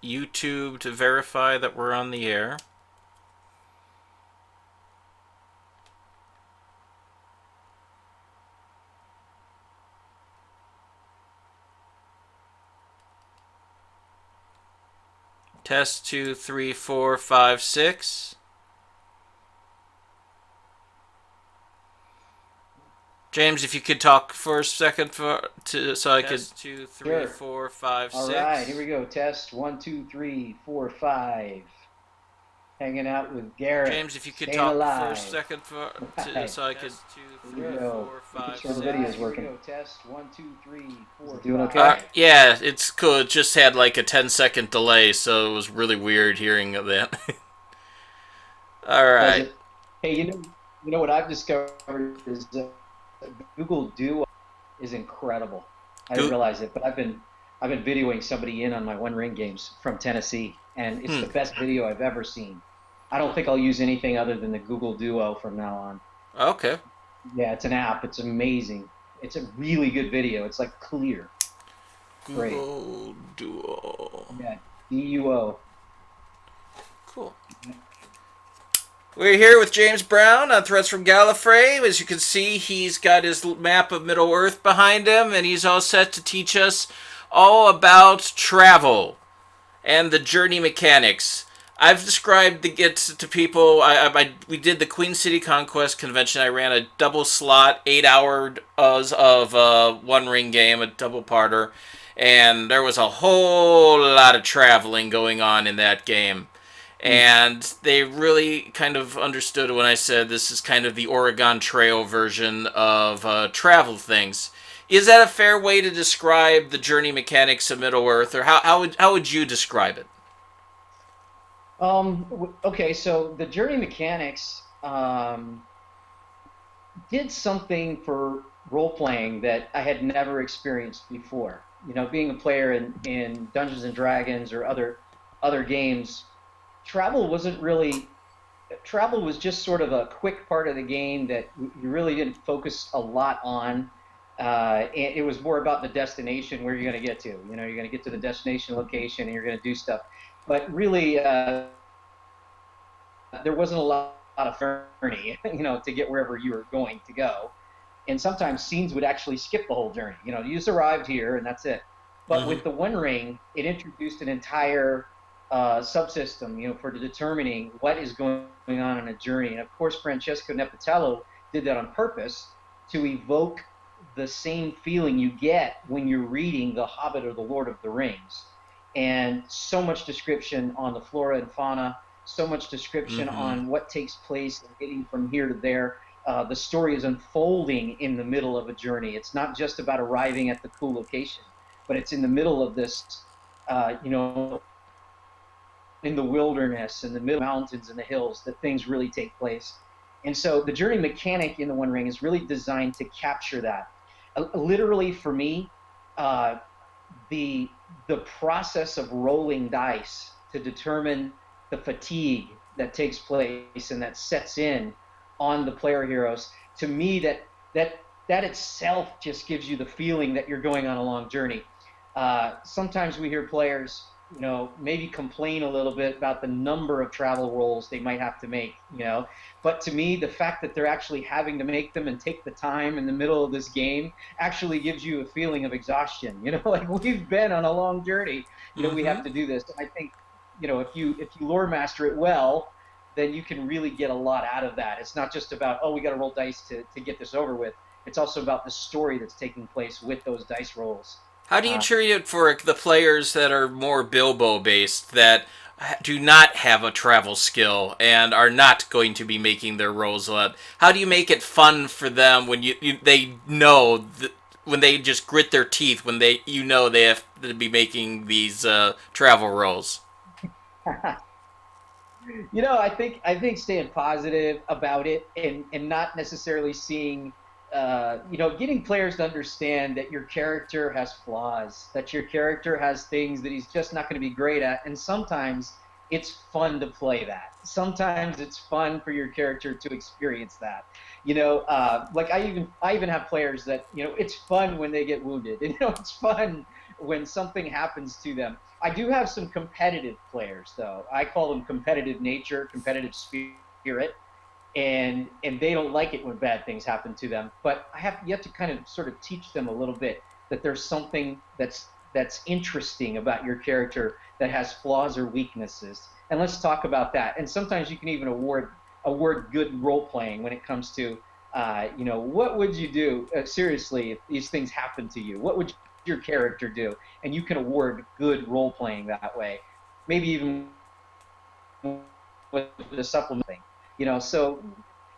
YouTube to verify that we're on the air. Test 2, 3, 4, 5, 6. James, if you could talk for a second so I could. Test two, three, Sure. four, five, All right, here six. we go. Test 1, 2, 3, 4, 5. Hanging out with Garrett, James, if you could staying talk for a alive. second Right. so I could. Test two, Here we three, go. four, Making five, sure the six. video is Here we working. go. Test one, two, three, Is four, it doing five. okay? Yeah, it's cool. It just had like a 10-second delay, so it was really weird hearing that. All Does right. it? Hey, you know what I've discovered is Google Duo is incredible. I didn't Go- realize it, but I've been videoing somebody in on my One Ring games from Tennessee, and it's hmm. the best video I've ever seen. I don't think I'll use anything other than the Google Duo from now on. Okay. Yeah, it's an app. It's amazing. It's a really good video. It's like clear. Great. Google Duo. Yeah. DUO. Cool. We're here with James Brown on Threats from Gallifrey. As you can see, he's got his map of Middle Earth behind him, and he's all set to teach us all about travel and the journey mechanics. I've described the gets to people. We did the Queen City Conquest convention. I ran a double slot, 8 hours of One Ring game, a double parter, and there was a whole lot of traveling going on in that game. Hmm. And they really kind of understood when I said this is kind of the Oregon Trail version of travel things. Is that a fair way to describe the journey mechanics of Middle Earth, or how would you describe it? Okay, so the journey mechanics did something for role playing that I had never experienced before. You know, being a player in Dungeons and Dragons or other games, travel wasn't really travel was just sort of a quick part of the game that you really didn't focus a lot on. And it was more about the destination where you're going to get to. You know, you're going to get to the destination location and you're going to do stuff. But really, there wasn't a lot of journey, you know, to get wherever you were going to go. And sometimes scenes would actually skip the whole journey. You know, you just arrived here and that's it. But Mm-hmm. with the One Ring, it introduced an entire subsystem, you know, for determining what is going on in a journey. And of course, Francesco Nepatello did that on purpose to evoke the same feeling you get when you're reading The Hobbit or The Lord of the Rings. And so much description on the flora and fauna, so much description Mm-hmm. on what takes place and getting from here to there. The story is unfolding in the middle of a journey. It's not just about arriving at the cool location, but it's in the middle of this, you know, in the wilderness, in the middle mountains and the hills, that things really take place. And so the journey mechanic in the One Ring is really designed to capture that. Literally, for me, uh, the the process of rolling dice to determine the fatigue that takes place and that sets in on the player heroes, to me, that that itself just gives you the feeling that you're going on a long journey. Sometimes we hear players, you know, maybe complain a little bit about the number of travel rolls they might have to make, you know. But to me, the fact that they're actually having to make them and take the time in the middle of this game actually gives you a feeling of exhaustion. You know, like we've been on a long journey. You know, we Mm-hmm. have to do this. And I think, you know, if you lore master it well, then you can really get a lot out of that. It's not just about, oh, we got to roll dice to get this over with. It's also about the story that's taking place with those dice rolls. How do you Uh, treat it for the players that are more Bilbo based, that do not have a travel skill and are not going to be making their rolls a lot? How do you make it fun for them when they know when they just grit their teeth when they have to be making these travel rolls? you know, I think staying positive about it and not necessarily seeing, you know, getting players to understand that your character has flaws, that your character has things that he's just not going to be great at, and sometimes it's fun to play that. Sometimes it's fun for your character to experience that. You know, like I even have players that, you know, it's fun when they get wounded, and you know it's fun when something happens to them. I do have some competitive players, though. I call them competitive nature, competitive spirit, and they don't like it when bad things happen to them. But you have to kind of sort of teach them a little bit that there's something that's interesting about your character that has flaws or weaknesses, and let's talk about that. And sometimes you can even award good role playing when it comes to what would you do seriously if these things happen to you? What would your character do? And you can award good role playing that way. Maybe even with the supplement thing. So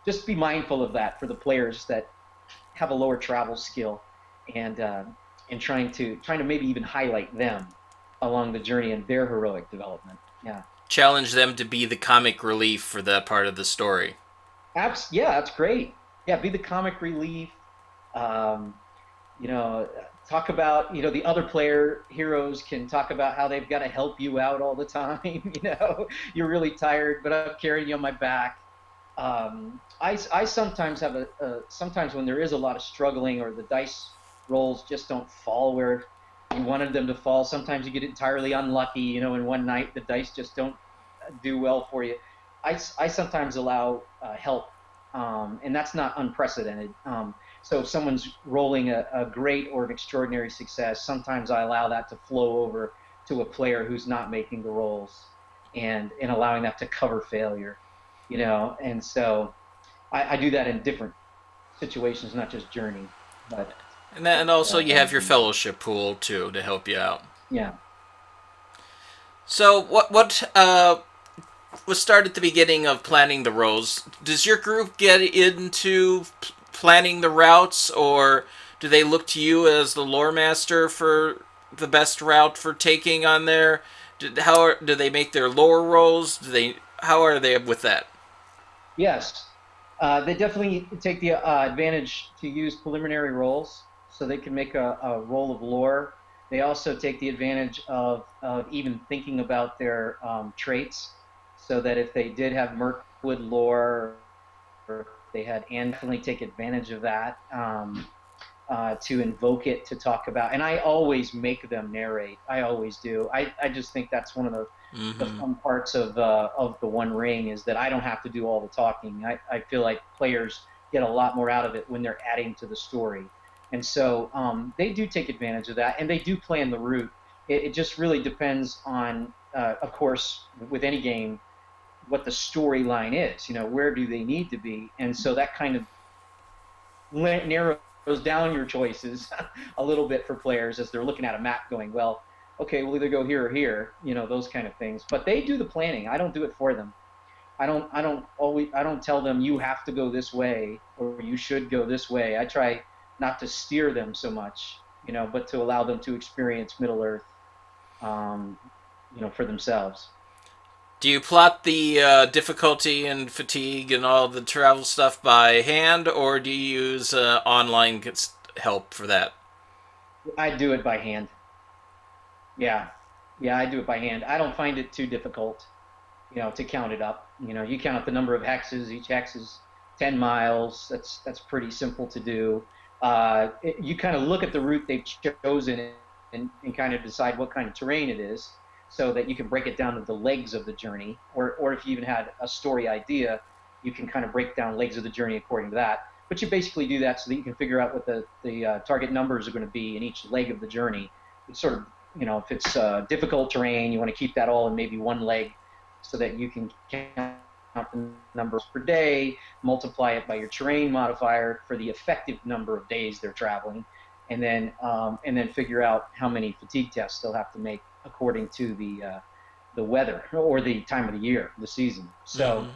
just be mindful of that for the players that have a lower travel skill, and trying to maybe even highlight them along the journey and their heroic development. Yeah. Challenge them to be the comic relief for that part of the story. Yeah, that's great. Yeah, be the comic relief. Um, you know, talk about, the other player heroes can talk about how they've got to help you out all the time. You're really tired, but I'm carrying you on my back. I sometimes have sometimes when there is a lot of struggling or the dice rolls just don't fall where you wanted them to fall. Sometimes you get entirely unlucky, in one night the dice just don't do well for you. I sometimes allow help, and that's not unprecedented. So if someone's rolling a great or an extraordinary success, sometimes I allow that to flow over to a player who's not making the rolls, and allowing that to cover failure, And so I do that in different situations, not just Journey, but And also you have your fellowship pool too to help you out. yeah. So what was started at the beginning of planning the roles? Does your group get into planning the routes, or do they look to you as the lore master for the best route for taking on there? Do they make their lore rolls? How are they with that? Yes, they definitely take the advantage to use preliminary rolls, so they can make a roll of lore. They also take the advantage of even thinking about their traits, so that if they did have Mirkwood lore, or they had, and definitely take advantage of that, to invoke it, to talk about. And I always make them narrate. I always do. I just think that's one of the Mm-hmm. fun parts of the One Ring, is that I don't have to do all the talking. I feel like players get a lot more out of it when they're adding to the story, and so they do take advantage of that, and they do plan the route. It just really depends on, of course, with any game, what the storyline is. Where do they need to be, and so that kind of narrows down your choices a little bit for players as they're looking at a map, going, well, okay, we'll either go here or here, those kind of things. But they do the planning. I don't do it for them. I don't tell them you have to go this way or you should go this way. I try not to steer them so much, but to allow them to experience Middle Earth, um, for themselves. Do you plot the difficulty and fatigue and all the travel stuff by hand, or do you use online help for that? I do it by hand. Yeah, yeah, I do it by hand. I don't find it too difficult, to count it up. You count up the number of hexes. Each hex is 10 miles. That's pretty simple to do. You kind of look at the route they've chosen, and kind of decide what kind of terrain it is, so that you can break it down to the legs of the journey. Or if you even had a story idea, you can kind of break down legs of the journey according to that. But you basically do that so that you can figure out what the target numbers are going to be in each leg of the journey. It's sort of, if it's difficult terrain, you want to keep that all in maybe one leg, so that you can count the numbers per day, multiply it by your terrain modifier for the effective number of days they're traveling, and then figure out how many fatigue tests they'll have to make according to the weather or the time of the year, the season. So,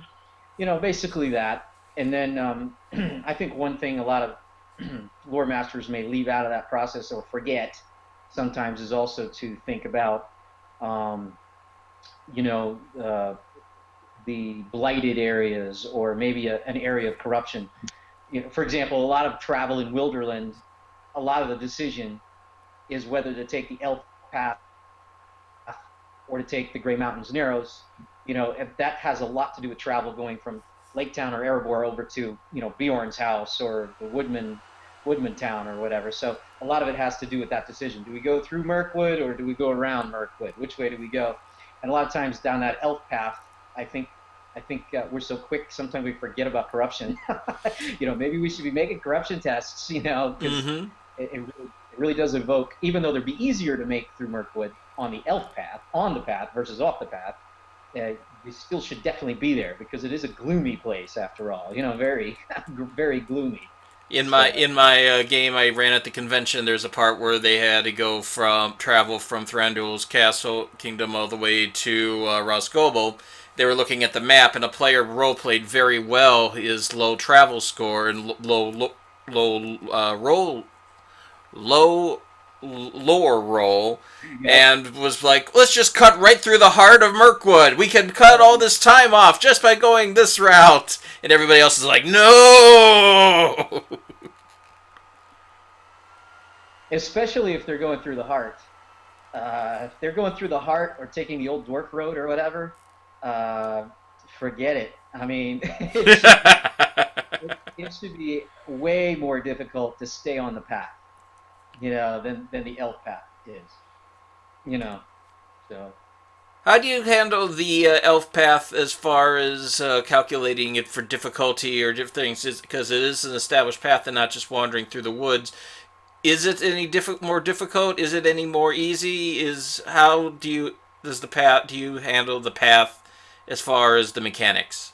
Mm-hmm. basically that. And then I think one thing a lot of lore masters may leave out of that process or forget sometimes is also to think about, um, you know, uh, the blighted areas, or maybe an area of corruption. For example, a lot of travel in Wilderland, a lot of the decision is whether to take the elf path or to take the Grey Mountains Narrows. If that has a lot to do with travel, going from Lake Town or Erebor over to, Bjorn's house or the Woodman Woodman Town or whatever. So a lot of it has to do with that decision. Do we go through Mirkwood or do we go around Mirkwood? Which way do we go? And a lot of times down that elf path, I think we're so quick. Sometimes we forget about corruption. Maybe we should be making corruption tests. Because Mm-hmm. it really does evoke. Even though they'd be easier to make through Mirkwood on the elf path, on the path versus off the path, you still should definitely be there because it is a gloomy place after all. Very, very gloomy. In So my game I ran at the convention, there's a part where they had to go from travel from Thranduil's castle kingdom all the way to Roscovo. They were looking at the map, and a player role played very well his low travel score and roll low lower roll, there you go. and was like, let's just cut right through the heart of Mirkwood. We can cut all this time off just by going this route. And everybody else is like, no! Especially if they're going through the heart. If they're going through the heart or taking the old dwarf road or whatever, uh, forget it. I mean, it should be way more difficult to stay on the path, than the elf path is. You know, so How do you handle the elf path as far as calculating it for difficulty or different things? Because it is an established path and not just wandering through the woods. Is it any more difficult? Is it any more easy? How do you handle the path as far as the mechanics?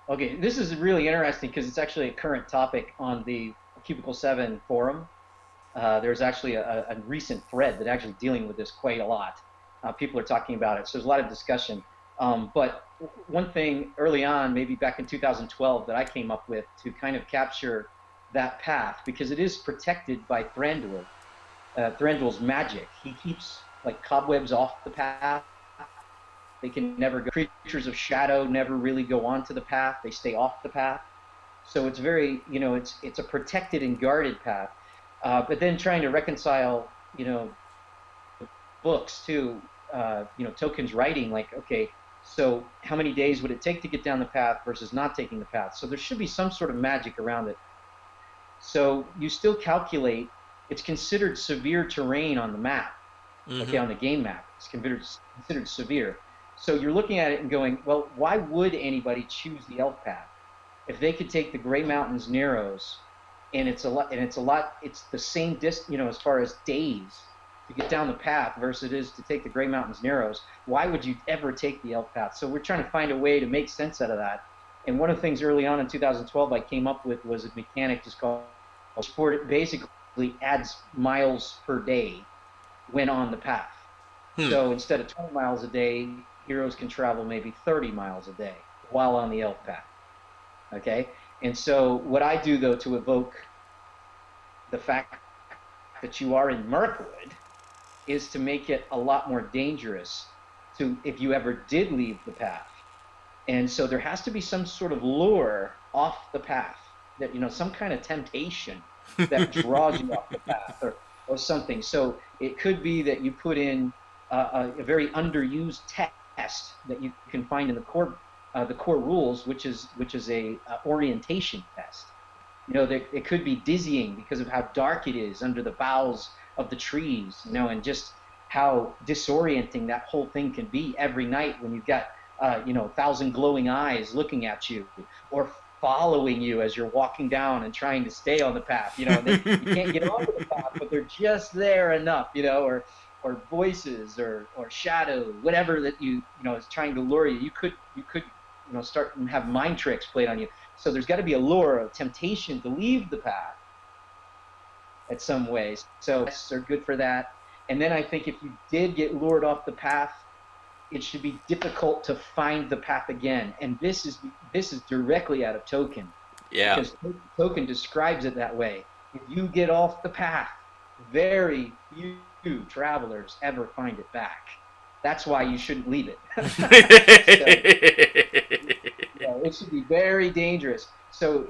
okay, this is really interesting because it's actually a current topic on the Cubicle 7 forum. There's actually a recent thread that actually dealing with this quite a lot. People are talking about it, so there's a lot of discussion. But one thing early on, maybe back in 2012, that I came up with to kind of capture that path, because it is protected by Thranduil, Thranduil's magic. He keeps like cobwebs off the path. They can never go. Creatures of shadow never really go onto the path. They stay off the path. So it's very, it's a protected and guarded path. But then trying to reconcile, books to, Tolkien's writing, like, okay, so how many days would it take to get down the path versus not taking the path? So there should be some sort of magic around it. So you still calculate, it's considered severe terrain on the map, okay, Mm-hmm. on the game map. It's considered severe. So you're looking at it and going, well, why would anybody choose the elf path if they could take the Grey Mountains Narrows, and it's the same as far as days to get down the path versus it is to take the Grey Mountains Narrows. Why would you ever take the elf path? So we're trying to find a way to make sense out of that. And one of the things early on in 2012 I came up with was a mechanic just called sport. It basically adds miles per day when on the path. Hmm. So instead of 20 miles a day, heroes can travel maybe 30 miles a day while on the elf path. Okay? And so what I do, though, to evoke the fact that you are in Mirkwood is to make it a lot more dangerous to if you ever did leave the path. And so there has to be some sort of lure off the path, that some kind of temptation that draws you off the path, or something. So it could be that you put in a very underused test that you can find in the core rules, which is a orientation test. It could be dizzying because of how dark it is under the boughs of the trees, and just how disorienting that whole thing can be every night when you've got 1,000 glowing eyes looking at you or following you as you're walking down and trying to stay on the path. You can't get onto the path, but they're just there enough, or voices or shadow, whatever that is trying to lure you. You could start and have mind tricks played on you. So there's got to be a lure of temptation to leave the path at some ways. So they're good for that. And then I think if you did get lured off the path, it should be difficult to find the path again. And this is directly out of Tolkien, Yeah. because Tolkien describes it that way. If you get off the path, very few travelers ever find it back. That's why you shouldn't leave it. So, it should be very dangerous. So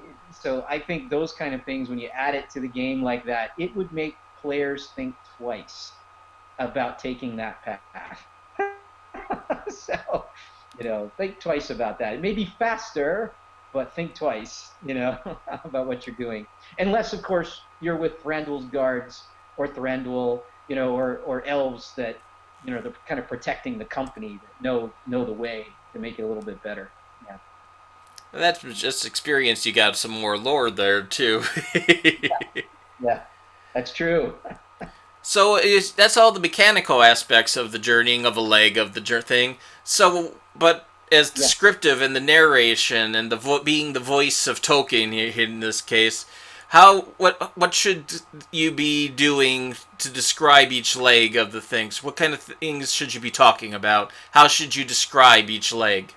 I think those kind of things, when you add it to the game like that, it would make players think twice about taking that path. So, think twice about that. It may be faster, but think twice, about what you're doing. Unless, of course, you're with Thranduil's guards or Thranduil, or elves that, they're kind of protecting the company that know the way to make it a little bit better. Yeah. That's just experience. You got some more lore there too. Yeah. That's true. So that's all the mechanical aspects of the journeying of a leg of the thing. So, but as Yeah. descriptive in the narration and being the voice of Tolkien in this case, what should you be doing to describe each leg of the things? What kind of things should you be talking about? How should you describe each leg?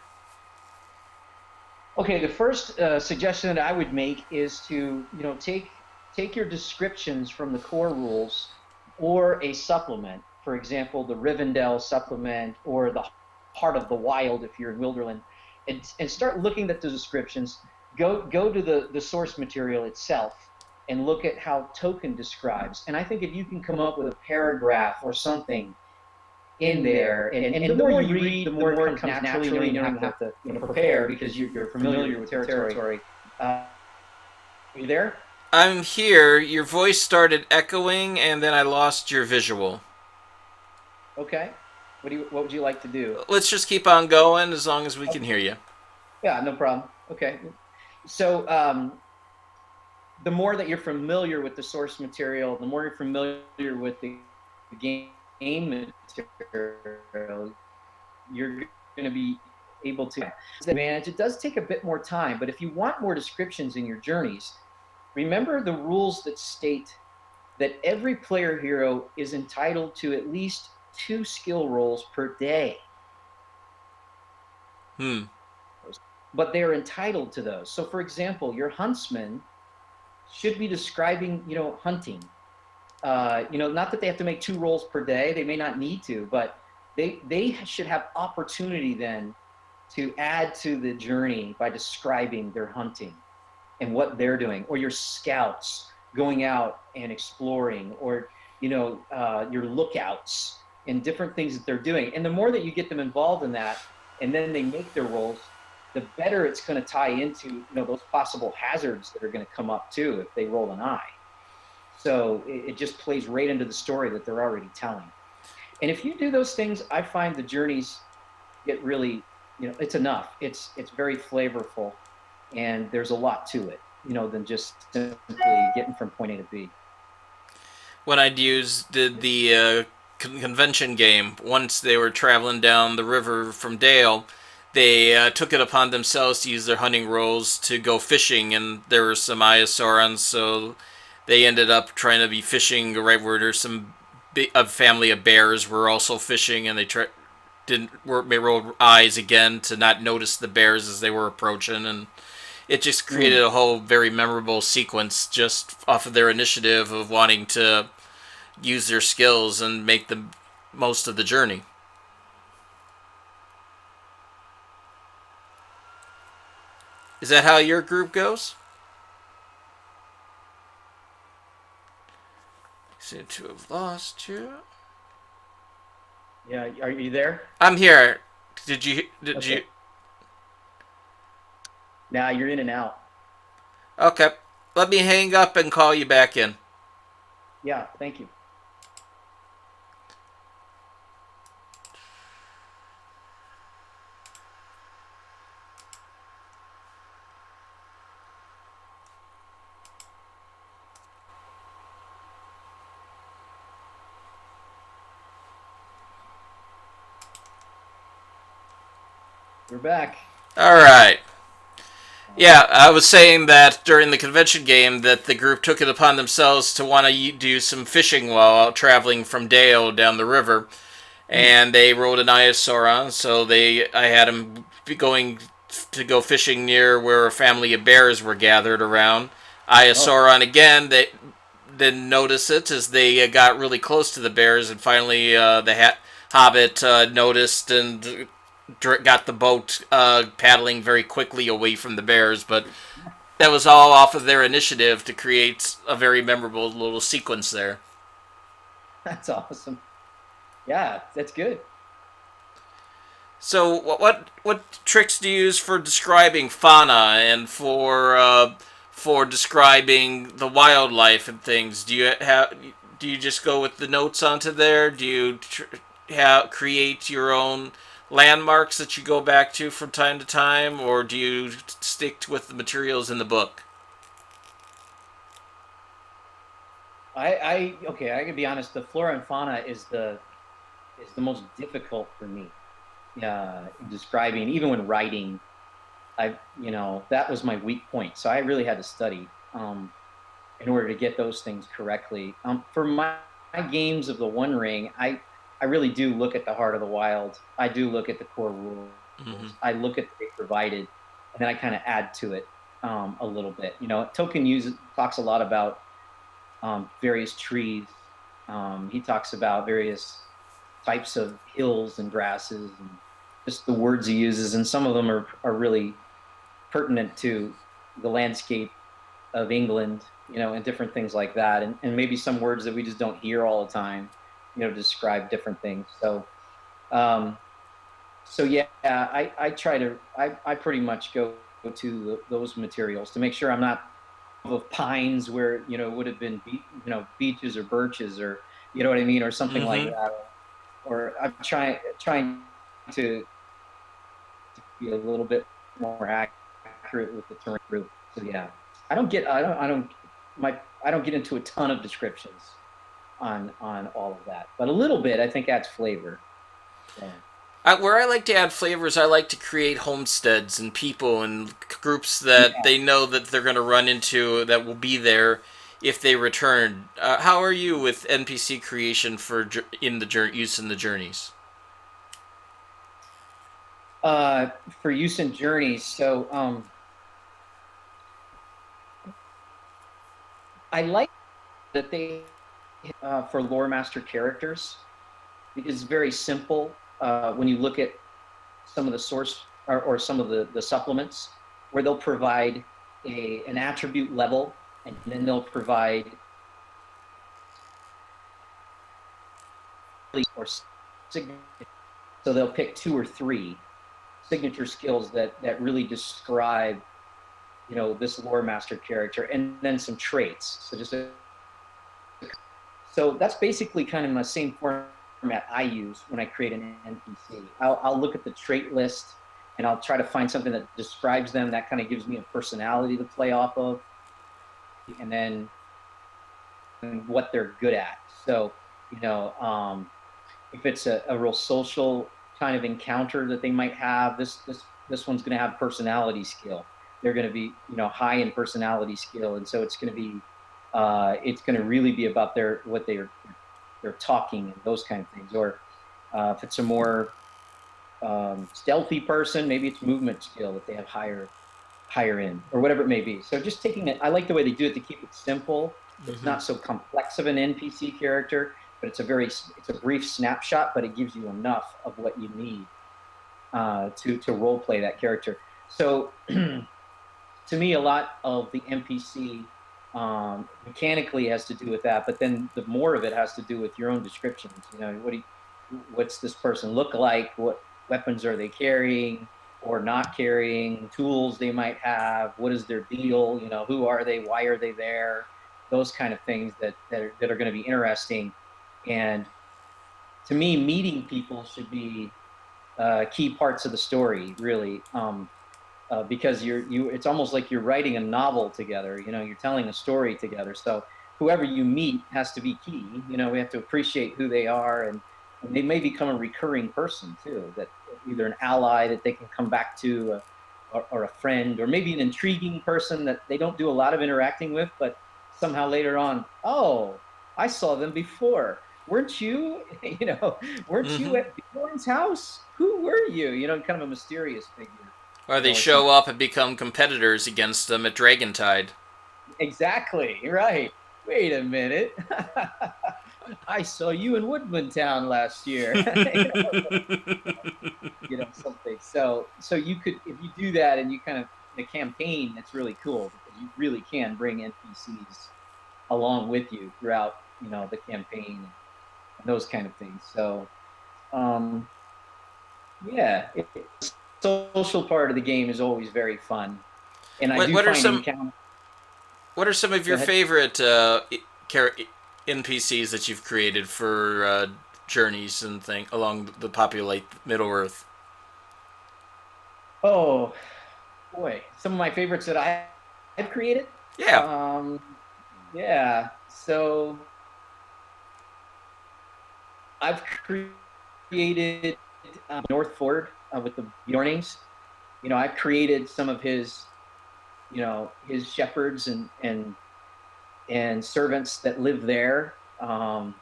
Okay, the first suggestion that I would make is to, take your descriptions from the core rules or a supplement. For example, the Rivendell supplement or the Heart of the Wild if you're in Wilderland, and start looking at the descriptions. Go to the source material itself and look at how Tolkien describes. And I think if you can come up with a paragraph or something in there. And the more you read, the more it comes naturally, and you don't even have to prepare because you're familiar with the territory. Are you there? I'm here. Your voice started echoing, and then I lost your visual. Okay. What would you like to do? Let's just keep on going as long as we can Okay. hear you. Yeah, no problem. Okay. So the more that you're familiar with the source material, the more you're familiar with the game material, you're going to be able to advantage. It does take a bit more time, but if you want more descriptions in your journeys, remember the rules that state that every player hero is entitled to at least 2 skill rolls per day. But they're entitled to those. So for example, your huntsman should be describing, hunting. Not that they have to make 2 rolls per day. They may not need to, but they should have opportunity then to add to the journey by describing their hunting and what they're doing, or your scouts going out and exploring, or your lookouts and different things that they're doing. And the more that you get them involved in that, and then they make their rolls, the better it's going to tie into those possible hazards that are going to come up too if they roll an eye. So it just plays right into the story that they're already telling. And if you do those things, I find the journeys get really, it's enough. It's very flavorful, and there's a lot to it, than just simply getting from point A to B. When I'd use the convention game, once they were traveling down the river from Dale, they took it upon themselves to use their hunting rolls to go fishing, and there were some Iosaurons, so they ended up trying to be fishing right where there's a family of bears were also fishing, and they rolled eyes again to not notice the bears as they were approaching, and it just created a whole very memorable sequence just off of their initiative of wanting to use their skills and make the most of the journey. Is that how your group goes? Seem to have lost you. Yeah, are you there? I'm here. Did Okay. you? Now you're in and out. Okay. Let me hang up and call you back in. Yeah, thank you. We're back. All right. Yeah, I was saying that during the convention game that the group took it upon themselves to want to do some fishing while out traveling from Dale down the river, and they rode an Iosauron, so I had them going to go fishing near where a family of bears were gathered around. Iosauron again, they didn't notice it as they got really close to the bears, and finally the Hobbit noticed and got the boat paddling very quickly away from the bears, but that was all off of their initiative to create a very memorable little sequence there. That's awesome. Yeah, that's good. So what tricks do you use for describing fauna and for describing the wildlife and things? Do you just go with the notes onto there? Do you create your own landmarks that you go back to from time to time, or do you stick with the materials in the book? Okay, I can be honest. The flora and fauna is the most difficult for me in describing, even when writing. That was my weak point. So I really had to study in order to get those things correctly. For my games of the One Ring, I really do look at the heart of the wild. I do look at the core Mm-hmm. rules. I look at what they provided, and then I kind of add to it a little bit. Talks a lot about various trees. He talks about various types of hills and grasses and just the words he uses, and some of them are really pertinent to the landscape of England, and different things like that, and maybe some words that we just don't hear all the time, describe different things. Um, so yeah, I try to I pretty much go to those materials to make sure I'm not of pines where it would have been beeches or birches, or what I mean, or something like Mm-hmm. that. Or I'm trying to be a little bit more accurate with the terrain group. So yeah, I don't get into a ton of descriptions on all of that, but a little bit I think adds flavor. So Where I like to add flavors, I like to create homesteads and people and groups that yeah. they know that they're going to run into that will be there if they return. How are you with NPC creation for use in the journeys? Uh, for use in journeys, so I like that they for lore master characters because it's very simple when you look at some of the source or some of the supplements where they'll provide an attribute level, and then they'll provide or signature. So they'll pick two or three signature skills that really describe this lore master character, and then some traits. So that's basically kind of the same format I use when I create an NPC. I'll look at the trait list and I'll try to find something that describes them that kind of gives me a personality to play off of, and then what they're good at. So, you know, um, if it's a real social kind of encounter that they might have, this one's going to have personality skill. They're going to be high in personality skill, and so it's going to really be about their what they're talking and those kind of things. Or if it's a more stealthy person, maybe it's movement skill that they have higher in, or whatever it may be. So just taking it, I like the way they do it to keep it simple. It's Mm-hmm. not so complex of an NPC character, but it's a brief snapshot, but it gives you enough of what you need to role play that character. So to me, a lot of the NPC mechanically has to do with that, but then the more of it has to do with your own descriptions. What's this person look like? What weapons are they carrying or not carrying? Tools they might have? What is their deal? Who are they? Why are they there? Those kind of things that are going to be interesting. And to me, meeting people should be key parts of the story, really. Because it's almost like you're writing a novel together. You're telling a story together. So whoever you meet has to be key. We have to appreciate who they are, and they may become a recurring person too, that either an ally that they can come back to, or a friend, or maybe an intriguing person that they don't do a lot of interacting with, but somehow later on, oh, I saw them before. Weren't you, weren't you Mm-hmm. at Bjorn's house? Who were you? Kind of a mysterious figure, Or they or show something. up and become competitors against them at Dragontide. Exactly. Right. Wait a minute. I saw you in Woodman Town last year. Something. So you could, if you do that and you kind of in a campaign, that's really cool because you really can bring NPCs along with you throughout, the campaign and those kind of things. So, um, Yeah, the social part of the game is always very fun, and I What do what are find some encounter. what are some of Go your ahead. favorite NPCs that you've created for journeys and thing along the populate Middle Earth? Oh boy, some of my favorites that I've created. Yeah. Um, yeah, so I've created North Ford with the Bjornings. I've created some of his shepherds and servants that live there. And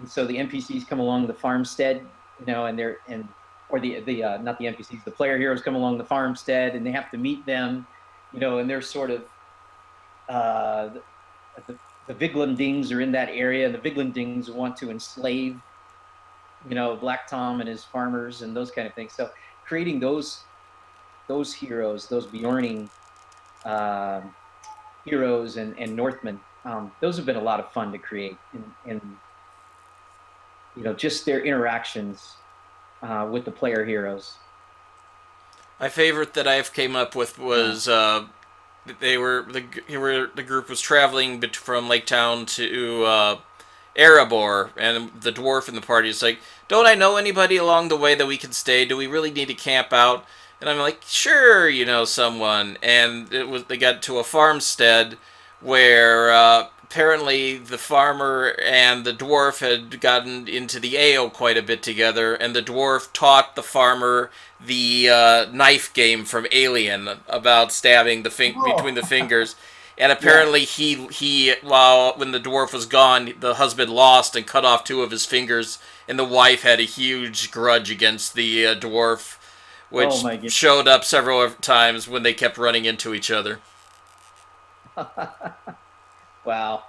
so the NPCs come along the farmstead, and they're and or the not the NPCs, the player heroes come along the farmstead, and they have to meet them, and they're sort of uh, the the Viglandings are in that area, and the Viglandings want to enslave, Black Tom and his farmers and those kind of things. So creating those heroes, those Bjorning um heroes and Northmen, those have been a lot of fun to create, and just their interactions with the player heroes. My favorite that I've came up with Yeah. was the group was traveling from Lake Town to Erebor, and the dwarf in the party is like, "Don't I know anybody along the way that we can stay? Do we really need to camp out?" And I'm like, "Sure, you know someone." And they got to a farmstead where apparently the farmer and the dwarf had gotten into the ale quite a bit together, and the dwarf taught the farmer the knife game from Alien about stabbing between Oh, the fingers. And yeah. apparently, he while when the dwarf was gone, the husband lost and cut off two of his fingers, and the wife had a huge grudge against the dwarf, Oh which my goodness. showed up several times when they kept running into each other. Wow.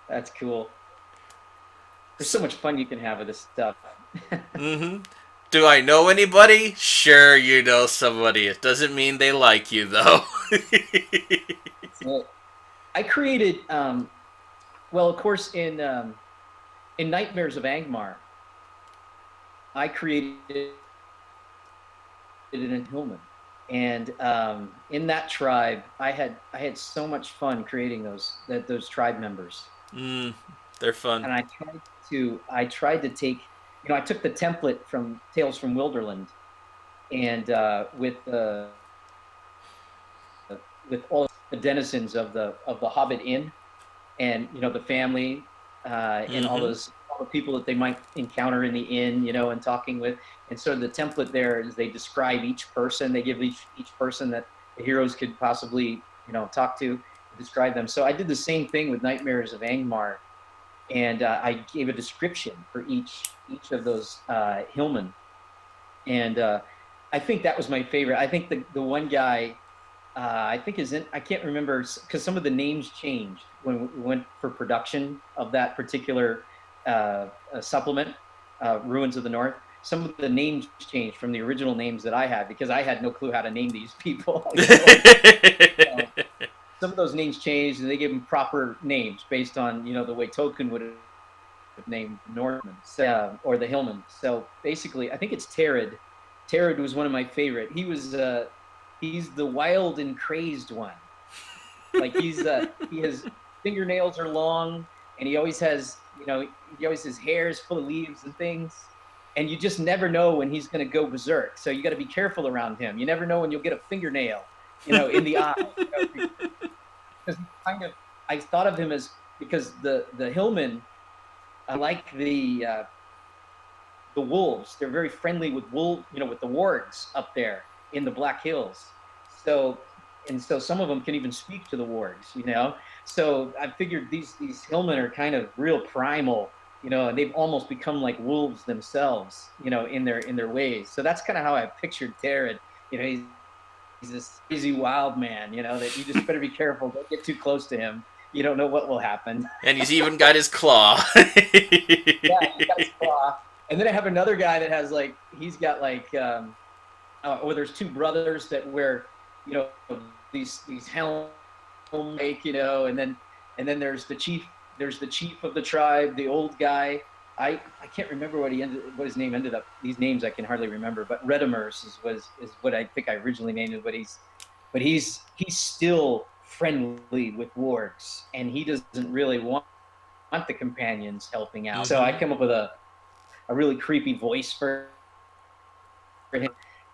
That's cool. There's so much fun you can have with this stuff. Mm-hmm. Do I know anybody? Sure, you know somebody. It doesn't mean they like you, though. So I created, well, of course, in Nightmares of Angmar, I created in Hillman. And in that tribe, I had so much fun creating those tribe members. Mm, they're fun. And I tried to take, I took the template from Tales from Wilderland, and with all the denizens of the Hobbit Inn, and the family, and Mm-hmm. all the people that they might encounter in the inn, and talking with. And so the template there is they describe each person. They give each person that the heroes could possibly talk to, describe them. So I did the same thing with Nightmares of Angmar, and I gave a description for each of those hillmen. And I think that was my favorite. I think the one guy, I think is in. I can't remember because some of the names changed when we went for production of that particular supplement, Ruins of the North. Some of the names changed from the original names that I had because I had no clue how to name these people. So some of those names changed, and they gave them proper names based on the way Tolkien would have named Norman, or the Hillman. So basically, I think it's Terrid. Terrid was one of my favorite. He's the wild and crazed one. Like his fingernails are long, and he always has hairs full of leaves and things. And you just never know when he's going to go berserk. So you got to be careful around him. You never know when you'll get a fingernail, in the eye. Because I thought of him as, because the Hillman, like the wolves. They're very friendly with with the wargs up there in the Black Hills. So so some of them can even speak to the wargs. So I figured these hillmen are kind of real primal, and they've almost become like wolves themselves, in their ways. So that's kind of how I pictured Taryn. He's this crazy wild man, that you just better be careful. Don't get too close to him. You don't know what will happen. And he's even got his claw. Yeah, he's got his claw. And then I have another guy that has like he's got like or there's two brothers that wear you know these helms, like, and then there's the chief of the tribe, the old guy, I can't remember what his name ended up. These names I can hardly remember, but Redimers is what I think I originally named him. But he's still friendly with wargs, and he doesn't really want the companions helping out. So I Mm-hmm. come up with a really creepy voice for him,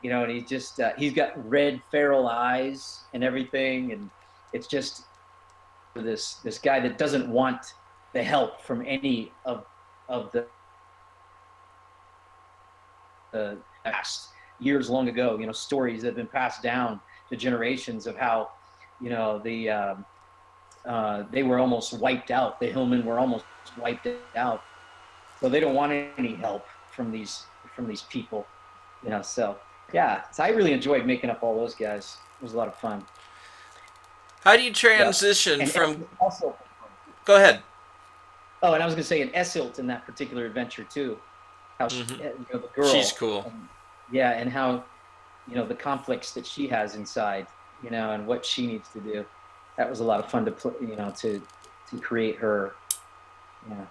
and he's got red feral eyes and everything, and it's just this guy that doesn't want the help from any of the past years long ago. Stories that have been passed down to generations of how they were almost wiped out. The Hillmen were almost wiped out, so they don't want any help from these people. So yeah, so I really enjoyed making up all those guys. It was a lot of fun. How do you Yeah, transition and from? also, Go ahead. oh, and I was going to say, an Essilt in that particular adventure too, how Mm-hmm. the She's girl, cool. and yeah, and how the conflicts that she has inside, and what she needs to do. That was a lot of fun to play, to create her. Yeah.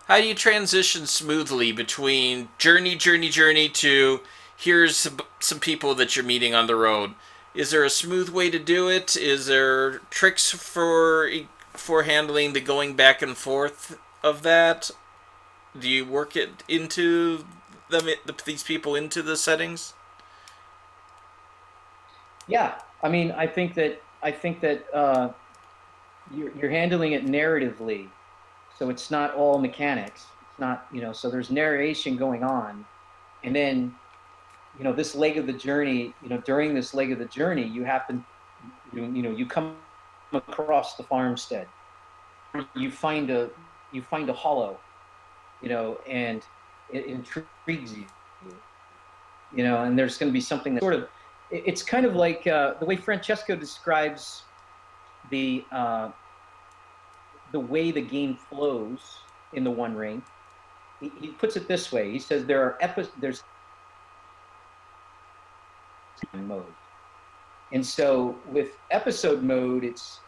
How do you transition smoothly between journey to here's some people that you're meeting on the road? Is there a smooth way to do it? Is there tricks for handling the going back and forth of that? Do you work it into these people into the settings? Yeah, I mean, I think that you're handling it narratively, so it's not all mechanics. It's not, so there's narration going on, and then this leg of the journey. During this leg of the journey, you come across the farmstead. You find a hollow, and it intrigues you, and there's going to be something that sort of, it's kind of like the way Francesco describes the uh, the way the game flows in the One Ring. He puts it this way. He says there's mode, and so with episode mode, it's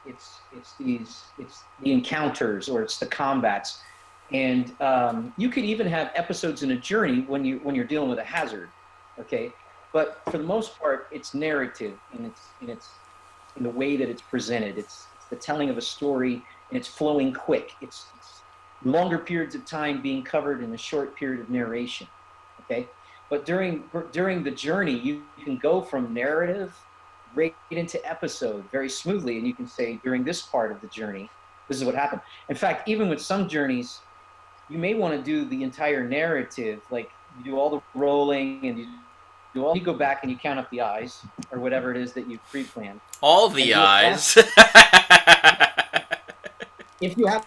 the encounters, or it's the combats, and you could even have episodes in a journey when you're dealing with a hazard, okay. But for the most part, it's narrative, and it's in the way that it's presented. It's the telling of a story, and it's flowing quick. It's longer periods of time being covered in a short period of narration. Okay, but during the journey, you can go from narrative right into episode very smoothly, and you can say, during this part of the journey, this is what happened. In fact, even with some journeys, you may want to do the entire narrative, like you do all the rolling, and you go back and you count up the eyes, or whatever it is that you've pre-planned, All and the do a flash. eyes. If you happen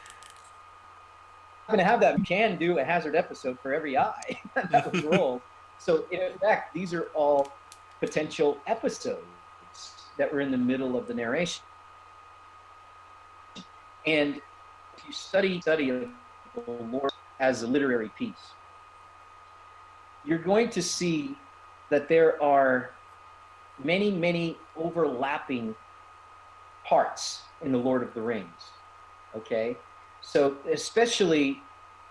to have that, you can do a hazard episode for every eye that was rolled. So in fact, these are all potential episodes that were in the middle of the narration. And if you study the lore as a literary piece, you're going to see that there are many, many overlapping parts in the Lord of the Rings. Okay, so especially,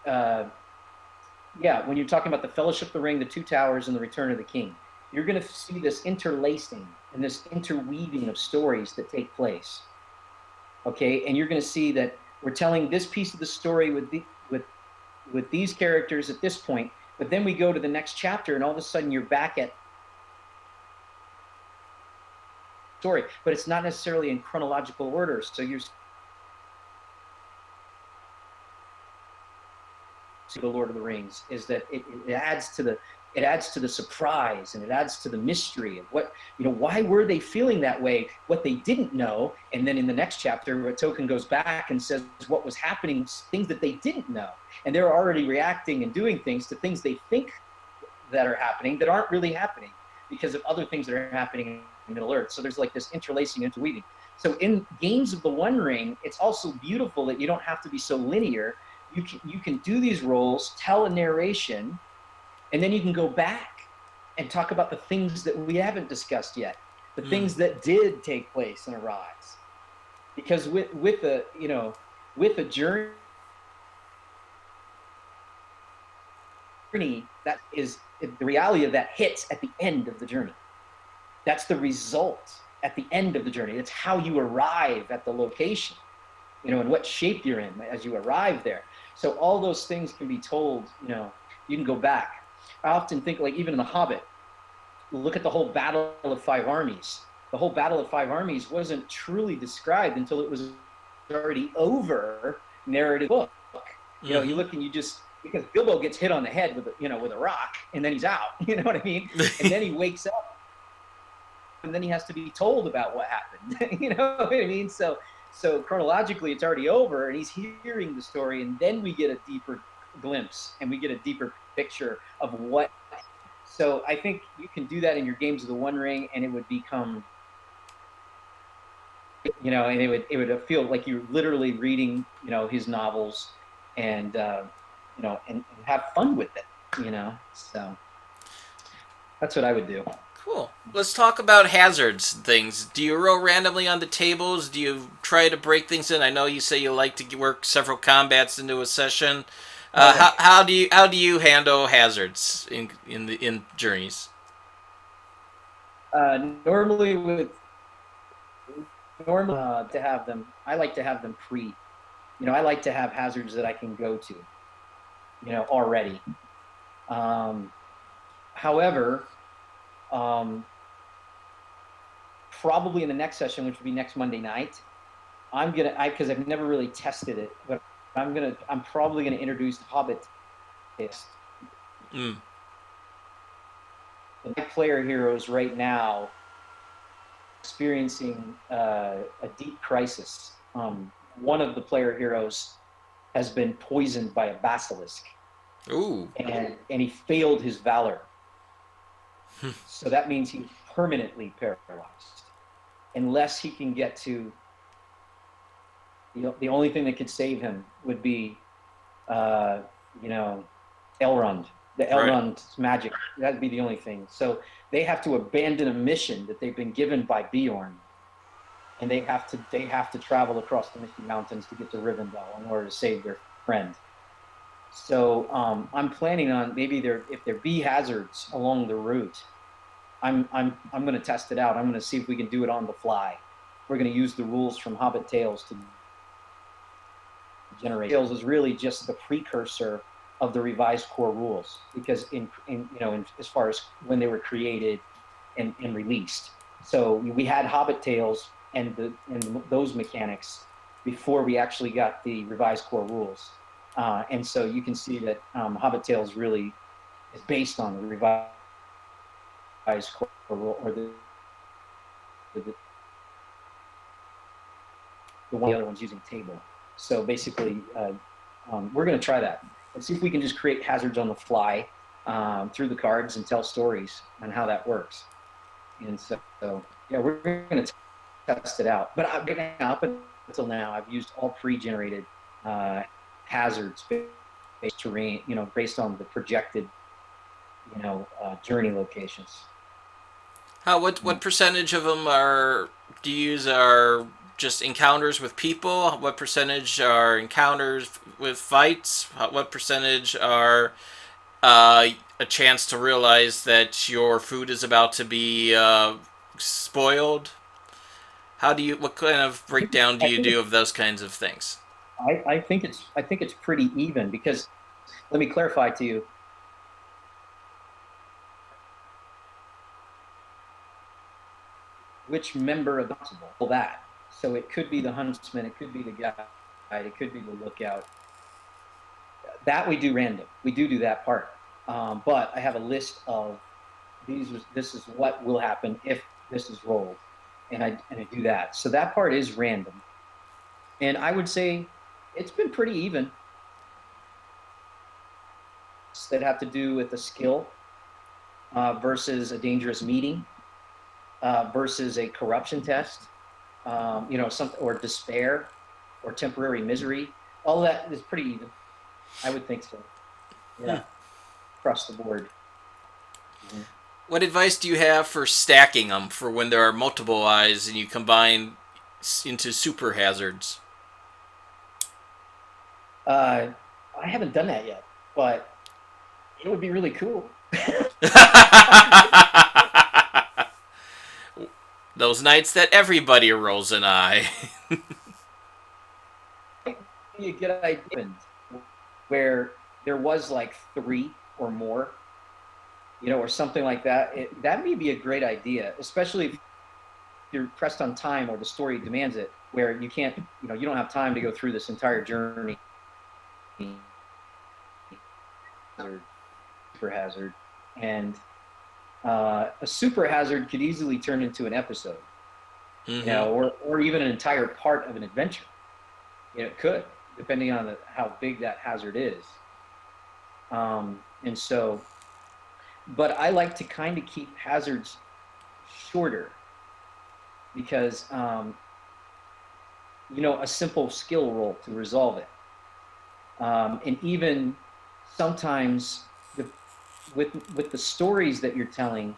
when you're talking about the Fellowship of the Ring, the Two Towers, and the Return of the King, you're going to see this interlacing and this interweaving of stories that take place. Okay, and you're going to see that we're telling this piece of the story with these characters at this point, but then we go to the next chapter, and all of a sudden you're back at story, but it's not necessarily in chronological order. So you're the Lord of the Rings is that it adds to the surprise, and it adds to the mystery of what, why were they feeling that way, what they didn't know. And then in the next chapter, Tolkien goes back and says what was happening, things that they didn't know, and they're already reacting and doing things to things they think that are happening that aren't really happening because of other things that are happening in Middle Earth. So there's like this interlacing, interweaving. So in Games of the One Ring, it's also beautiful that you don't have to be so linear. You can do these roles, tell a narration, and then you can go back and talk about the things that we haven't discussed yet, the things that did take place in Arise. Because with a journey journey, that is the reality of that hits at the end of the journey. That's the result at the end of the journey. It's how you arrive at the location, and what shape you're in as you arrive there. So all those things can be told, you can go back. I often think, like, even in The Hobbit, look at the whole Battle of Five Armies. The whole Battle of Five Armies wasn't truly described until it was already over narrative book. You look and you just, because Bilbo gets hit on the head with a rock, and then he's out. You know what I mean? And then he wakes up, and then he has to be told about what happened. You know what I mean? So chronologically, it's already over, and he's hearing the story, and then we get a deeper glimpse, and we get a deeper picture of what. So I think you can do that in your Games of the One Ring, and it would become, and it would feel like you're literally reading, his novels, and and have fun with it, So that's what I would do. Cool. Let's talk about hazards and things. Do you roll randomly on the tables? Do you try to break things in? I know you say you like to work several combats into a session. How do you handle hazards in journeys? Normally to have them, I like to have them pre. I like to have hazards that I can go to, already. However, probably in the next session, which would be next Monday night, because I've never really tested it, but I'm probably gonna introduce Hobbit test. My player heroes right now experiencing a deep crisis. One of the player heroes has been poisoned by a basilisk. Ooh. And he failed his valor. So that means he's permanently paralyzed, unless he can get to. The only thing that could save him would be, Elrond. The Elrond's magic. That'd be the only thing. So they have to abandon a mission that they've been given by Beorn, and they have to travel across the Misty Mountains to get to Rivendell in order to save their friend. So I'm planning on, maybe if there be hazards along the route, I'm going to test it out. I'm going to see if we can do it on the fly. We're going to use the rules from Hobbit Tales to generate. Tales is really just the precursor of the revised core rules, because in as far as when they were created and released. So we had Hobbit Tales and those mechanics before we actually got the revised core rules. And so you can see that Hobbit Tales really is based on the revised core rule, or the one, the other one's using table. So basically, we're going to try that. Let's see if we can just create hazards on the fly through the cards and tell stories on how that works. And so yeah, we're going to test it out. But up until now, I've used all pre-generated hazards based terrain, based on the projected, journey locations. What percentage of them do you use are just encounters with people? What percentage are encounters with fights? What percentage are a chance to realize that your food is about to be spoiled? What kind of breakdown do you do of those kinds of things? I think it's pretty even, because let me clarify to you. Which member of that? So it could be the huntsman, it could be the guide, it could be the lookout. That we do random. We do that part. But I have a list of these. This is what will happen if this is rolled, and I do that. So that part is random, and I would say it's been pretty even. That have to do with a skill versus a dangerous meeting versus a corruption test, something, or despair or temporary misery. All that is pretty even. I would think so. Yeah, across the board. Mm-hmm. What advice do you have for stacking them for when there are multiple eyes and you combine into super hazards? I haven't done that yet, but It would be really cool. Those nights that everybody rolls an eye. Be a good idea where there was like three or more, or something like that. That may be a great idea, especially if you're pressed on time or the story demands it, where you can't, you don't have time to go through this entire journey or super hazard. And a super hazard could easily turn into an episode, Mm-hmm. or even an entire part of an adventure. It could, depending on how big that hazard is. And so, but I like to kind of keep hazards shorter because, a simple skill roll to resolve it. And even sometimes the, with the stories that you're telling,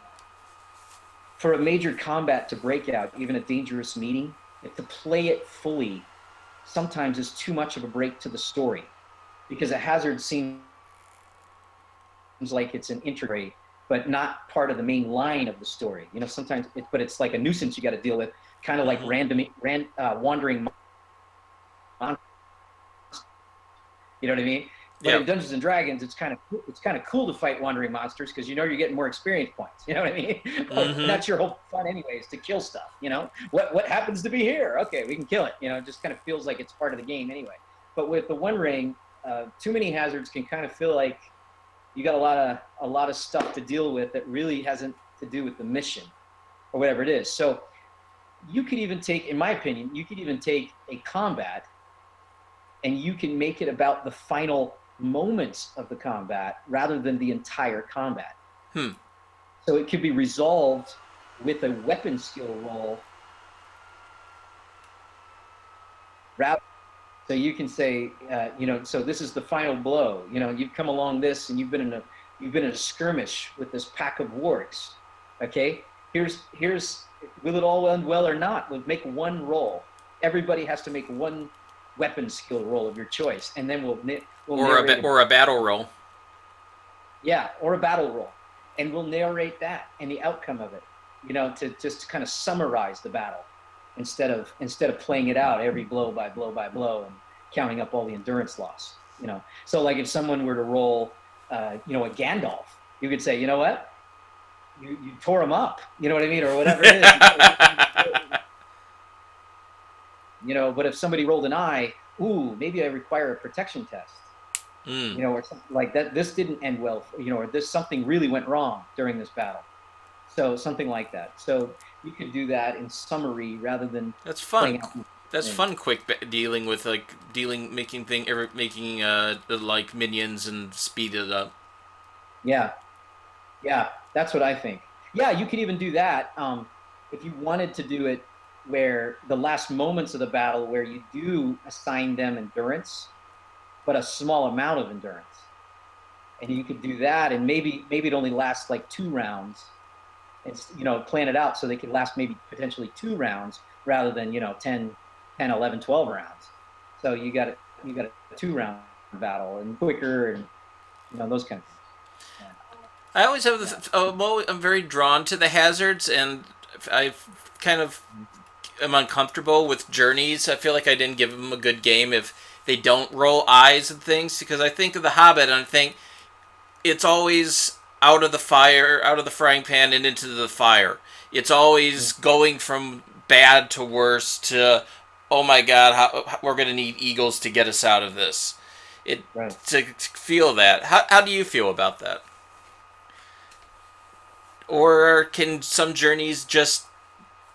for a major combat to break out, even a dangerous meeting, to play it fully sometimes is too much of a break to the story because a hazard seems like it's an integral, but not part of the main line of the story. Sometimes, but it's like a nuisance you got to deal with, kind of like wandering. You know what I mean? But Yep. in Dungeons and Dragons, it's kind of cool to fight wandering monsters because you're getting more experience points. You know what I mean? And Mm-hmm. that's your whole fun, anyways, to kill stuff. What happens to be here? Okay, we can kill it. It just kind of feels like it's part of the game anyway. But with the One Ring, too many hazards can kind of feel like you got a lot of stuff to deal with that really hasn't to do with the mission or whatever it is. So you could even take, in my opinion, a combat and you can make it about the final moments of the combat rather than the entire combat. Hmm. So it could be resolved with a weapon skill roll. So you can say, so this is the final blow. You've come along this, and you've been in a skirmish with this pack of wargs. Okay, here's will it all end well or not? We'll make one roll. Everybody has to make one weapon skill roll of your choice, and then we'll narrate it. Or a battle roll. Yeah, or a battle roll, and we'll narrate that and the outcome of it. To just kind of summarize the battle instead of playing it out every blow by blow by blow and counting up all the endurance loss. So like if someone were to roll, a Gandalf, you could say, you know what, you tore him up, you know what I mean, or whatever it is. But if somebody rolled an eye, ooh, maybe I require a protection test. Mm. Or something like that. This didn't end well, or this something really went wrong during this battle. So something like that. So you could do that in summary rather than That's fun. playing out the That's thing. fun. Quick dealing with making like minions and speed it up. Yeah, yeah, that's what I think. Yeah, you could even do that if you wanted to do it where the last moments of the battle where you do assign them endurance, but a small amount of endurance. And you could do that, and maybe it only lasts like 2 rounds. It's plan it out so they could last maybe potentially 2 rounds rather than 10, 11, 12 rounds. So you got a 2 round battle and quicker and those kind of things. I always have I'm very drawn to the hazards, and I kind of am uncomfortable with journeys. I feel like I didn't give them a good game if they don't roll eyes and things, because I think of the Hobbit and I think it's always out of the fire, out of the frying pan and into the fire. It's always going from bad to worse to, oh my god, we're going to need eagles to get us out of this. It Right. to feel that. How do you feel about that? Or can some journeys just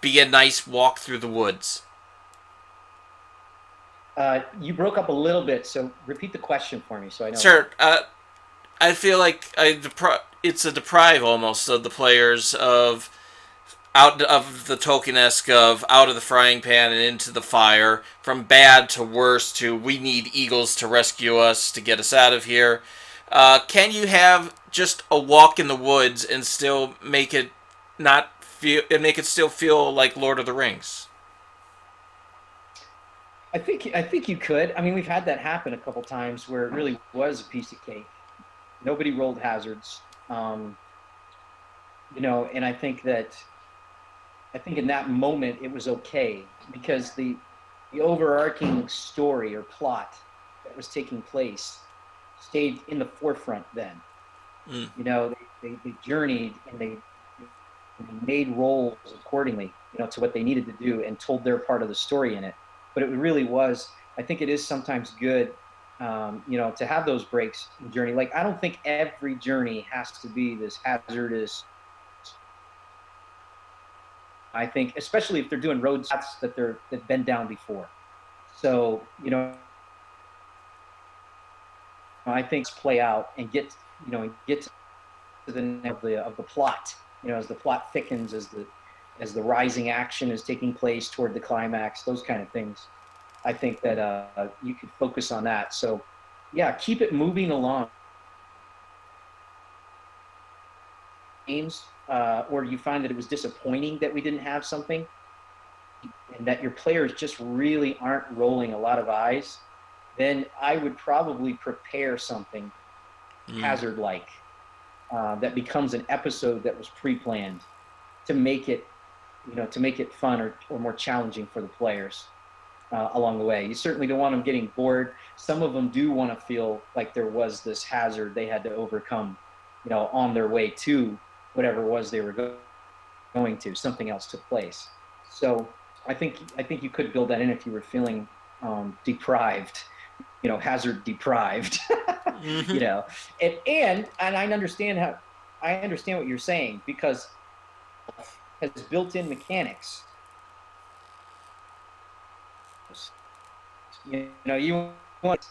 be a nice walk through the woods? You broke up a little bit, so repeat the question for me so I know. Sure. I feel like it's a deprive almost of the players of out of the Tolkien-esque of out of the frying pan and into the fire, from bad to worse to we need eagles to rescue us to get us out of here. Can you have just a walk in the woods and still make it not feel and make it still feel like Lord of the Rings? I think you could. I mean, we've had that happen a couple times where it really was a piece of cake. Nobody rolled hazards. And I think in that moment it was okay because the overarching story or plot that was taking place stayed in the forefront then. Mm. They journeyed and they made roles accordingly, to what they needed to do and told their part of the story in it. But it really was, I think it is sometimes good, to have those breaks in journey. Like, I don't think every journey has to be this hazardous. I think, especially if they're doing road paths that've been down before. So, I think play out and get to the end of the plot. As the plot thickens, as the rising action is taking place toward the climax, those kind of things. I think that you could focus on that. So, yeah, keep it moving along. Games, or do you find that it was disappointing that we didn't have something, and that your players just really aren't rolling a lot of eyes? Then I would probably prepare something Mm. hazard like that becomes an episode that was pre-planned to make it fun or more challenging for the players along the way. You certainly don't want them getting bored. Some of them do want to feel like there was this hazard they had to overcome, on their way to whatever it was they were going to. Something else took place. So I think you could build that in if you were feeling deprived, hazard deprived. you Mm-hmm. know, and I understand what you're saying, because it has built-in mechanics. You want,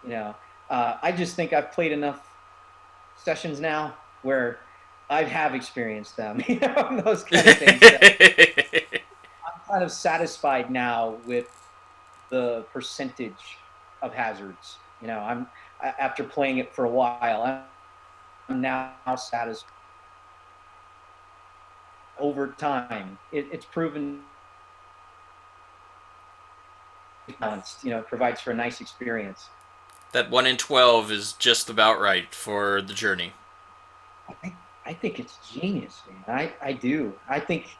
you know, I just think I've played enough sessions now where I have experienced them, those kind of things. That I'm kind of satisfied now with the percentage of hazards. After playing it for a while, I'm now satisfied. Over time, it's proven balanced. It provides for a nice experience. That 1 in 12 is just about right for the journey. I think it's genius, man. I do. I think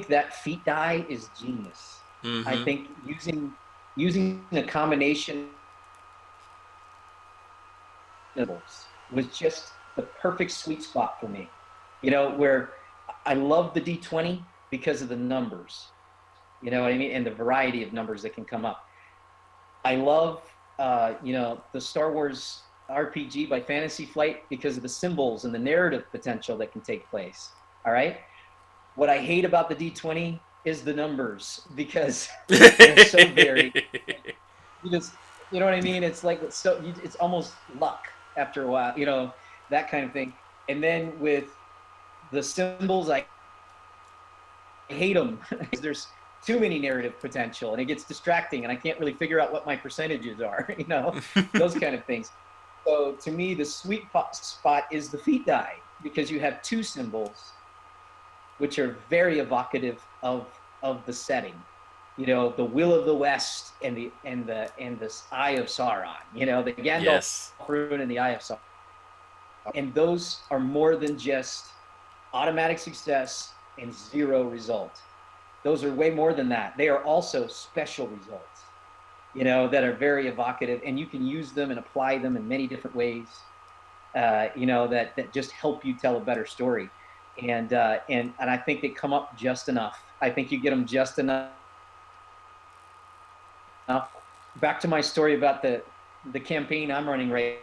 that feat die is genius. I Mm-hmm. think using a combination of was just the perfect sweet spot for me. Where I love the D20 because of the numbers. You know what I mean? And the variety of numbers that can come up. I love the Star Wars RPG by Fantasy Flight because of the symbols and the narrative potential that can take place. All right. What I hate about the D20 is the numbers, because they're so varied. You just, you know what I mean? It's like it's almost luck after a while, that kind of thing. And then with the symbols, I hate them because there's too many narrative potential and it gets distracting and I can't really figure out what my percentages are, those kind of things. So to me, the sweet spot is the feat die, because you have two symbols which are very evocative of the setting. The will of the West and the Eye of Sauron. The Gandalf Yes. rune and the Eye of Sauron. And those are more than just automatic success and zero result. Those are way more than that. They are also special results, that are very evocative, and you can use them and apply them in many different ways, that just help you tell a better story. And I think they come up just enough. I think you get them just enough. Back to my story about the campaign I'm running right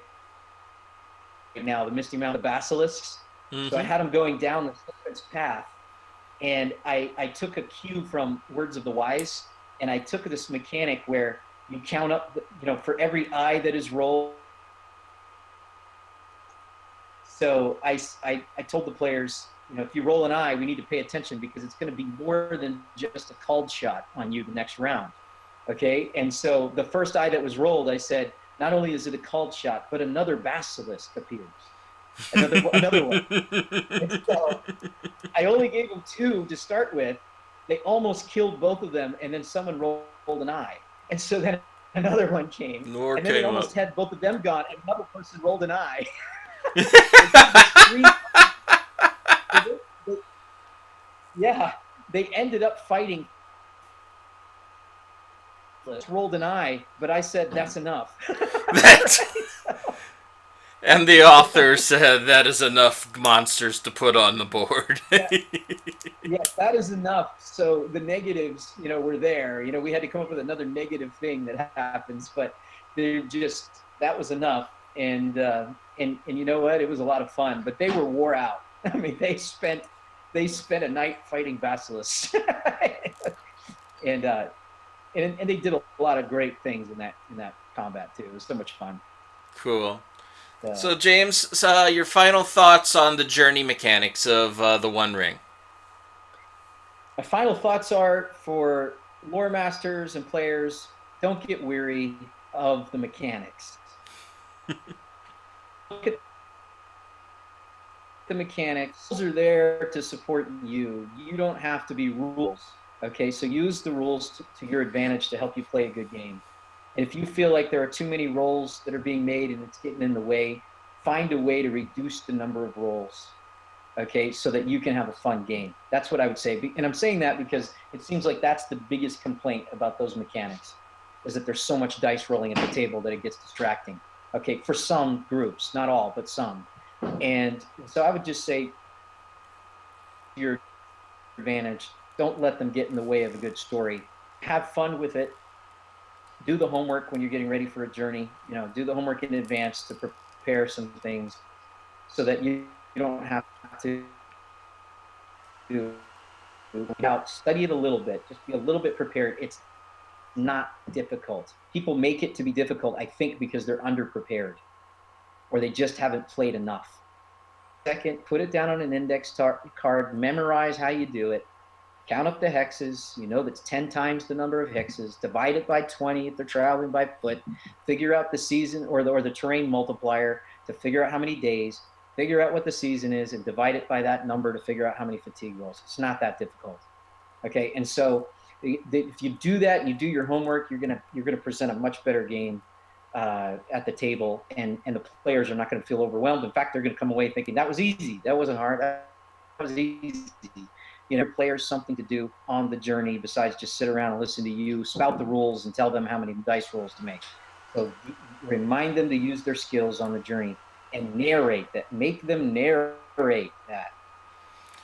now, the Misty Mountain Basilisks. So I Mm-hmm. had them going down the serpent's path, and I took a cue from Words of the Wise, and I took this mechanic where you count up, for every eye that is rolled. So I told the players, if you roll an eye, we need to pay attention because it's going to be more than just a called shot on you the next round. Okay. And so the first eye that was rolled, I said, not only is it a called shot, but another basilisk appears. Another one. And so I only gave them two to start with. They almost killed both of them, and then someone rolled an eye. And so then Another one came, More and then they came up. almost had both of them gone, and another person rolled an eye. They did this three. They, they, yeah, they ended up fighting. Rolled an eye, but I said that's enough. That Right? So, and the author said that is enough monsters to put on the board. yeah, yeah, that is enough. So the negatives, were there. We had to come up with another negative thing that happens, but they just that was enough. And you know what? It was a lot of fun, but they were wore out. I mean, they spent a night fighting basilisks, and and they did a lot of great things in that combat too. It was so much fun. Cool. So So, James, your final thoughts on the journey mechanics of the One Ring? my final thoughts are for lore masters and players: don't get weary of the mechanics. Look at the mechanics. Rules are there to support you. You don't have to be rules. Okay, so use the rules to your advantage to help you play a good game. And if you feel like there are too many roles that are being made and it's getting in the way, find a way to reduce the number of roles. Okay, so that you can have a fun game. That's what I would say. And I'm saying that because it seems like that's the biggest complaint about those mechanics, is that there's so much dice rolling at the table that it gets distracting. Okay, for some groups, not all, but some. And so I would just say your advantage, don't let them get in the way of a good story. Have fun with it. Do the homework when you're getting ready for a journey. Do the homework in advance to prepare some things so that you don't have to do out. Study it a little bit. Just be a little bit prepared. It's not difficult. People make it to be difficult, I think, because they're underprepared or they just haven't played enough. Second, put it down on an index card, memorize how you do it, count up the hexes. That's 10 times the number of hexes. Divide it by 20 if they're traveling by foot. Figure out the season or the terrain multiplier to figure out how many days. Figure out what the season is and divide it by that number to figure out how many fatigue rolls. It's not that difficult. Okay, and so if you do that and you do your homework, you're gonna present a much better game at the table, and the players are not going to feel overwhelmed. In fact, they're going to come away thinking that was easy, that wasn't hard, that was easy. Players something to do on the journey besides just sit around and listen to you spout the rules and tell them how many dice rolls to make. So remind them to use their skills on the journey and narrate that. Make them narrate that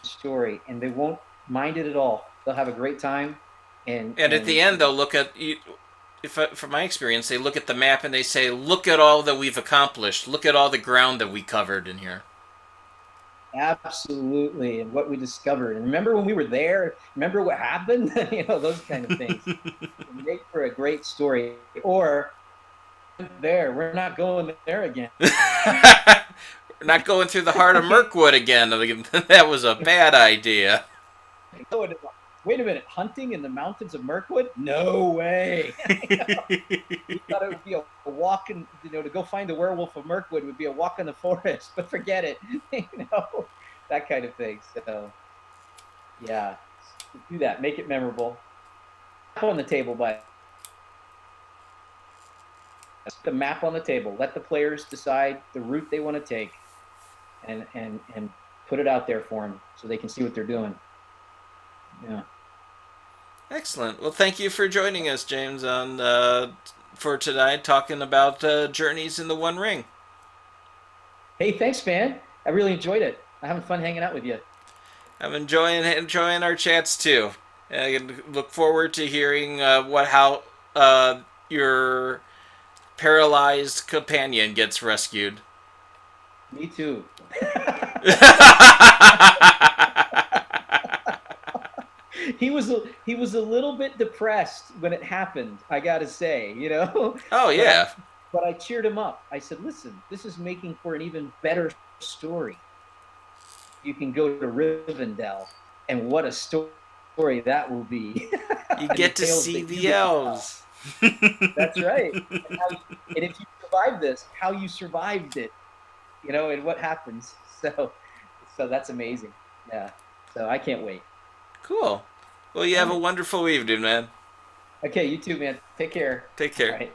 story, and they won't mind it at all. They'll have a great time. And And at the end, they'll look at you. From my experience, they look at the map and they say, "Look at all that we've accomplished. Look at all the ground that we covered in here." absolutely, and what we discovered. And remember when we were there? Remember what happened? Those kind of things. Make for a great story. Or there, we're not going there again. We're not going through the heart of Mirkwood again. That was a bad idea. Wait a minute, hunting in the mountains of Mirkwood? No way. We thought it would be a walk in, to go find the werewolf of Mirkwood would be a walk in the forest, but forget it. That kind of thing. So, yeah, do that. Make it memorable. On the table, but the map on the table. Let the players decide the route they want to take, and put it out there for them so they can see what they're doing. Yeah. Excellent. Well, thank you for joining us, James, on for tonight, talking about journeys in the One Ring. Hey, thanks, man. I really enjoyed it. I'm having fun hanging out with you. I'm enjoying our chats too. I look forward to hearing how your paralyzed companion gets rescued. Me too. He was a little bit depressed when it happened. I got to say. Oh but I yeah. but I cheered him up. I said, "Listen, this is making for an even better story. You can go to Rivendell, and what a story that will be." You And the get to tales see that you the get to tell. elves. That's right. And if you survive this, how you survived it, and what happens. So that's amazing. Yeah. So I can't wait. Cool. Well, you All have a right. wonderful evening, man. Okay, you too, man. Take care. Take All care. right.